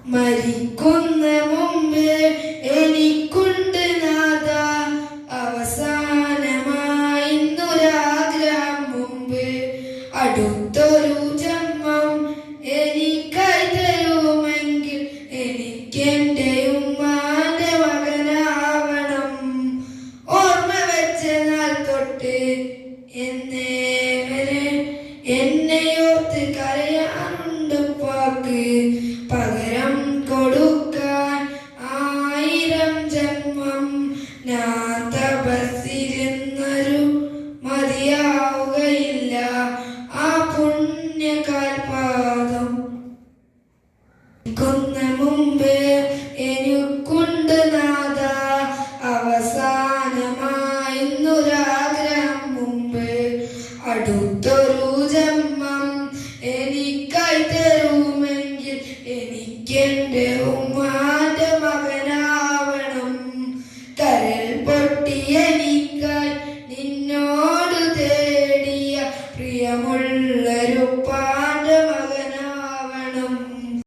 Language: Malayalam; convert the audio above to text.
മരിക്കുന്ന മുമ്പ് എനിക്കുണ്ട് നാഥ അവസാനമായിന്നൊരാഗ്രഹം മുമ്പ് അടുത്തൊരു ജന്മം എനിക്കായി തരുമെങ്കിൽ എനിക്കെന്റെ ഉമ്മാന്റെ മകനാവണം. ഓർമ്മ വെച്ച നാൾ തൊട്ട് എന്നേ വരെ എന്നെയോർത്ത് കരയാനുണ്ട് പാക്ക്. പകരം കൊടുക്കാൻ 1000 ജന്മം ഞാൻ തപസ്സിരുന്നൊരു മതിയാവുകയില്ല ആ പുണ്യകാൽപാദം. കൊന്ന മുമ്പ് എനിക്കുണ്ട് നാഥ അവസാനമായിന്നൊരാഗ്രഹം മുമ്പ് അടുത്തൊരു ജന്മം എനിക്കായി തരുമെങ്കിൽ എനിക്കെന്റെ ഉമ്മാന്റെ മകനാവണം. കരൽ പൊട്ടി എനിക്കായി നിന്നോട് തേടിയ പ്രിയമുള്ള